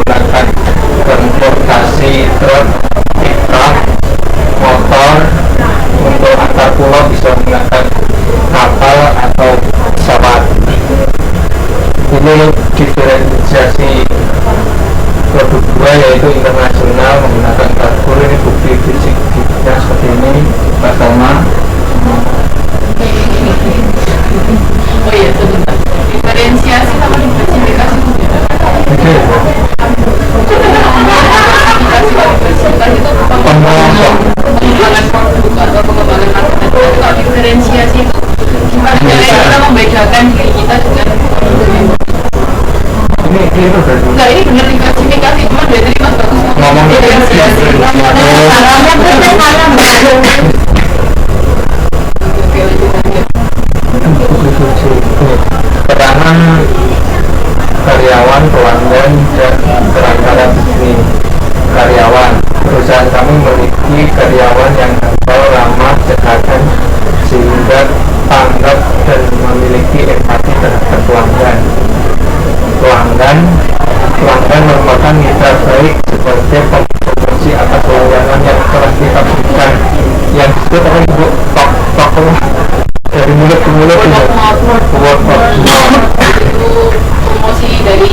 menggunakan transportasi truk, pickup, motor. Untuk antar pulau bisa menggunakan kapal atau pesawat. Ini diferensiasi produk dua, yaitu internasional menggunakan kargo. Ini bukti fisiknya seperti ini, pertama. Oh iya, sebentar. Diferensiasi sama diversifikasi itu beda. Diversifikasi itu pengembangan produk atau pengembangan market. Kalau diferensiasi itu gimana kita membedakan diri kita dengan Ini keliru berarti. enggak, ini benar diversifikasi, cuma dari Mas bagus ngomong diferensiasi. Peranan karyawan, pelanggan, dan perantara bisnis. Karyawan, perusahaan kami memiliki karyawan yang kental, ramah, cekatan, sehingga tanggap dan memiliki empati terhadap pelanggan. Pelanggan merupakan mitra baik sebagai kompensasi atas layanan yang telah kita berikan. Yang disebut oleh ibu tok dari mulut ke mulut itu promosi dari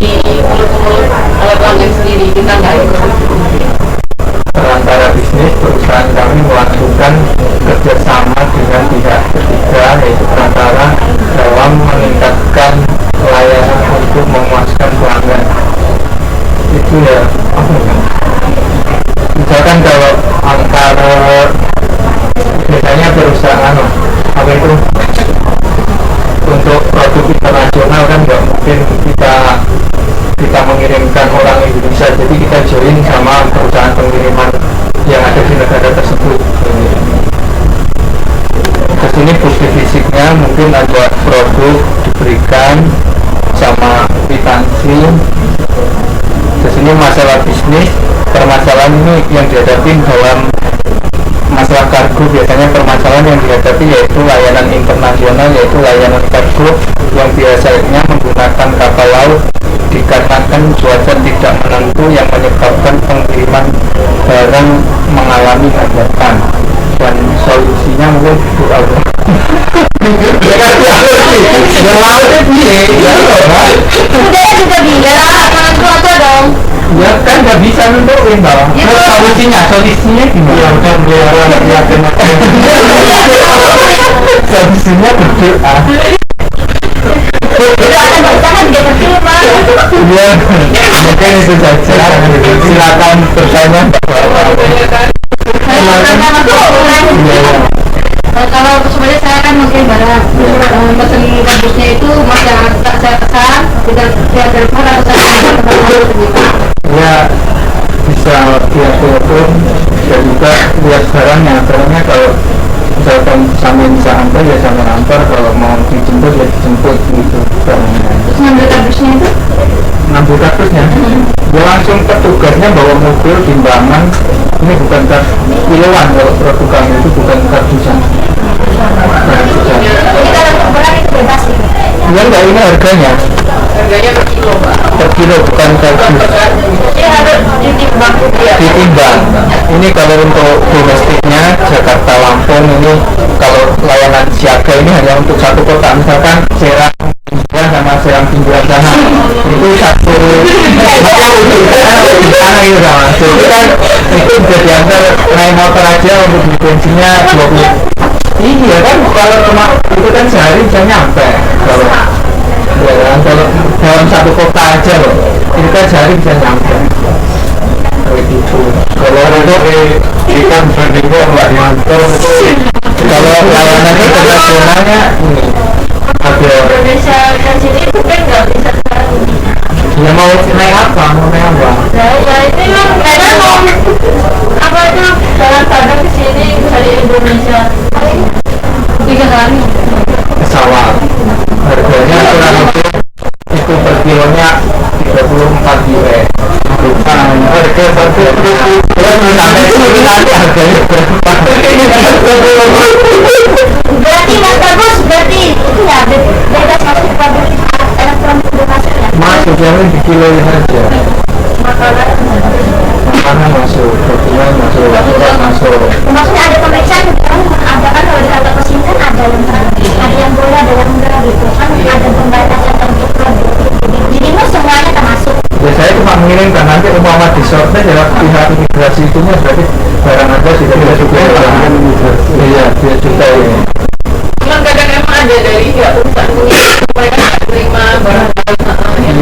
mulut ke mulut oleh pelanggan sendiri, kita nggak ikut. Perantara bisnis, perusahaan kami melakukan kerjasama dengan pihak ketiga, yaitu perantara, dalam meningkatkan layanan untuk memuaskan pelanggan. Itu ya, misalkan kalau antara biasanya perusahaan apa itu untuk produk internasional kan nggak mungkin kita mengirimkan orang Indonesia, jadi kita join sama perusahaan pengiriman yang ada di negara tersebut. Kesini bukti fisiknya, mungkin ada produk diberikan sama kwitansi. Kesini masalah bisnis, permasalahan ini yang dihadapi dalam masalah kargo. Biasanya permasalahan yang dihadapi yaitu layanan internasional, yaitu layanan kargo yang biasanya menggunakan kapal laut, dikarenakan cuaca tidak menentu yang menyebabkan pengiriman barang mengalami hambatan. Dan solusinya mungkin Bu Aldo. Udah juga bilang, apa dong? Ya kan nggak bisa nentuin bang. Terus solusinya gimana? Ya udah solusinya berdoa. Jangan dia terima. Ya mungkin itu saja. Silakan bertanya. Kalau sebenarnya saya kan mungkin barang pesen kardusnya itu mas yang saya pesan tidak telepon atau saya Ya bisa via telepon, bisa juga lihat barangnya. Barangnya kalau misalkan sama bisa antar ya sama antar, kalau mau dijemput ya dijemput gitu barangnya. terus ngambil kardusnya itu Ngambil kardusnya ya langsung petugasnya bawa mobil timbangan. Ini bukan kiloan, kalau produk kami itu bukan kardusan. jadi kalau berat itu bebas gitu. Ya enggak, ini harganya Harganya per kilo, Pak. per kilo, bukan kardus. Jadi harus ditimbang ya. Ditimbang. Ini kalau untuk domestiknya Jakarta Lampung, ini kalau layanan siaga ini hanya untuk satu kota. Misalkan Serang sama Serang pinggiran sana itu satu di sana itu sama. Jadi kan itu bisa diantar naik motor aja untuk di bensinnya 20. Iya kan, kalau cuma itu kan sehari bisa nyampe. Kalau ya kan, kalau dalam satu kota aja loh, itu kan sehari bisa nyampe. Begitu. Kalau untuk ikan berdiko nggak diantar itu, kalau layanan internasionalnya ini ada. Indonesia dan sini itu kan nggak bisa sekarang ini. Ya mau naik apa? Mau naik apa? Ya itu memang kadang mau apa itu jalan kadang ke sini dari Indonesia 3 hari. Pesawat. Harganya kurang lebih itu per kilonya 34 US. Harga satu sampai sini nanti harganya berapa? Berarti mas bagus, berarti itu ya bebas masuk pabrik elektronik hasilnya. Masuk, jangan di kiloin aja. Maka Ya saya cuma mengirimkan, nanti umpama di sortir ya pihak imigrasi itu berarti barang ada sudah kita juga iya dia juga ya. Cuman kadang emang ada dari pihak perusahaan mereka nggak terima barang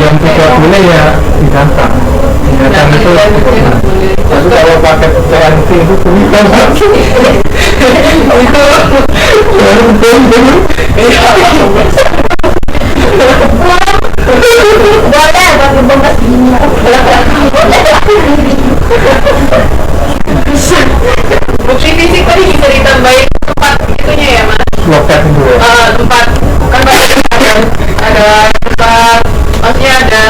Yang tidak boleh ya binatang itu tapi kalau pakai TNT itu bukan Boleh, tapi bongkar gini. bukti fisik tadi bisa ditambahin tempat itunya ya mas. loket itu ya. Tempat kan ada tempat maksudnya ada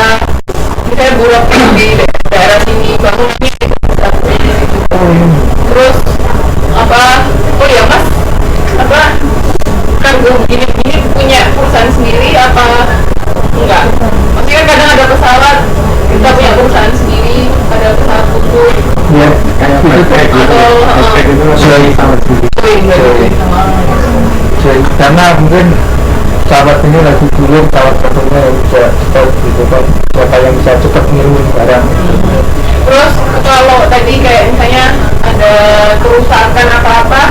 misalnya bulog di daerah sini bangunannya di situ. Terus apa oh ya mas apa kan ini punya perusahaan sendiri apa enggak maksudnya kan kadang ada pesawat kita punya perusahaan sendiri ada pesawat khusus Ya, kayak itu sesuai sama sendiri. Karena mungkin sahabat ini lagi dulu sahabat satunya bisa stop gitu kan, siapa yang bisa cepat ngirim barang. Terus kalau tadi kayak misalnya ada kerusakan apa-apa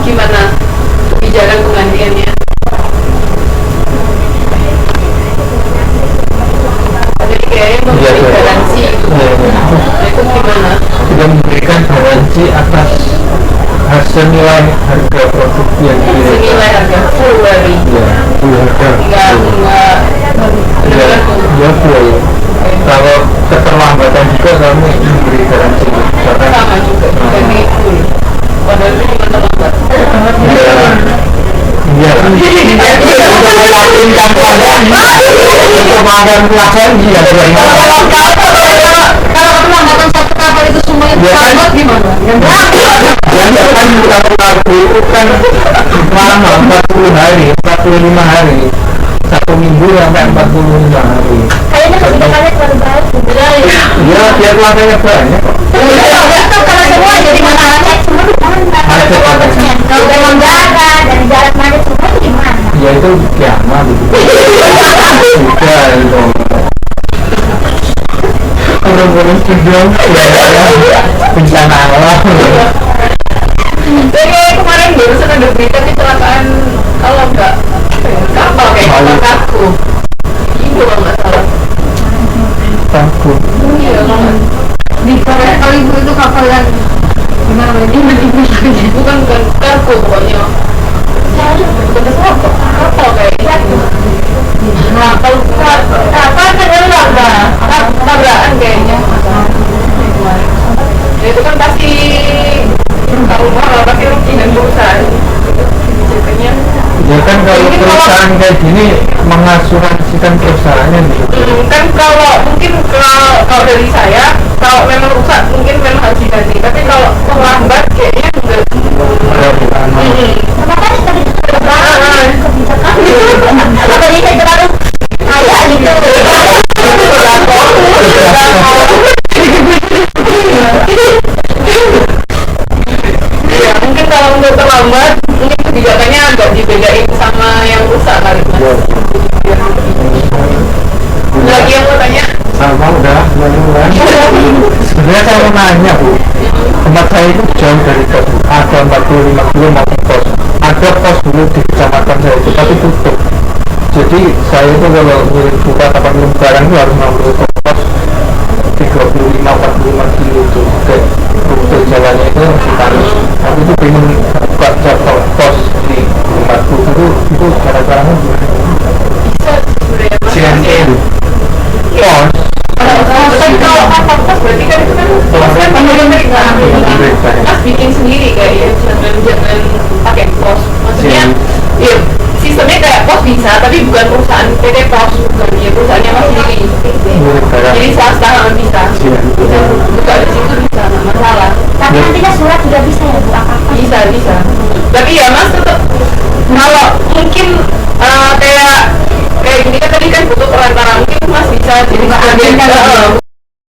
gimana kebijakan penggantiannya? Jadi kayaknya memberi garansi gitu. Nah, itu gimana? Sudah memberikan garansi atas hasil nilai harga produk yang dikirim. Senilai harga full dari Ya, full harga. enggak Ya full. Kalau keterlambatan juga kami memberi garansi karena sama juga dari full. Padahal itu cuma terlambat. iya pemadam pelaksanaan iya Kalau perlambatan satu kapal itu semuanya terlambat gimana? ya kan kalau lagu itu kan lama 40 hari 45 hari 1 minggu sampai 45 hari Kayaknya kebijakannya terlalu baik. ya biar pelaksananya banyak kok. Kalau semua jadi masalahnya semua di mana? Kalau memang darat dari darat mana semua itu gimana? Ya itu kiamat gitu sudah itu orang-orang sedang ya bencana alam Jadi kemarin barusan ada berita kecelakaan kalau enggak kapal kayak kapal kargo. Itu kalau nggak salah. takut Iya kan. Di kalau ibu itu kapal yang gimana ini? Bukan kargo pokoknya. Bukan pesawat kok, kapal kayak gitu. Nah kalau kapal kan tabrakan kayaknya. Ya itu kan pasti tahu malah pasti rugi dan perusahaan. Kebijakannya. ya kan kalau perusahaan kayak gini mengasuransikan perusahaannya gitu Kan kalau mungkin kalau dari saya kalau memang rusak mungkin memang harus diganti tapi kalau terlambat kayaknya enggak. Kenapa seperti itu kebijakan? Tadi saya terlalu kaya gitu. Ya mungkin kalau untuk terlambat mungkin kebijakannya agak dibedain sama yang rusak kali mas. Lagi yang mau tanya sama udah sebenarnya saya mau nanya bu tempat saya itu jauh dari pos ada 45 kilo maupun pos ada pos dulu di kecamatan saya itu tapi tutup jadi saya itu kalau buka kapal minum barang itu harus ngambil ke pos 35-45 kilo itu kayak rute jalannya itu harus tapi itu pengen buka jadwal pos di tempatku itu cara-caranya gimana? bisa sebenarnya mas. CNT pos Kalau kapal pos berarti kan itu kan pos kan pemerintah. Mas bikin sendiri kayak ya jangan pakai pos. Maksudnya ya sistemnya kayak pos bisa tapi bukan perusahaan PT Pos bukan ya perusahaannya mas sendiri. Jadi swasta nggak bisa. Buka di situ bisa nggak masalah. Tapi nantinya surat juga bisa ya bu apa-apa? Bisa. Tapi ya mas tetap kalau mungkin kayak gini kan tadi kan butuh perantara mungkin mas bisa jadi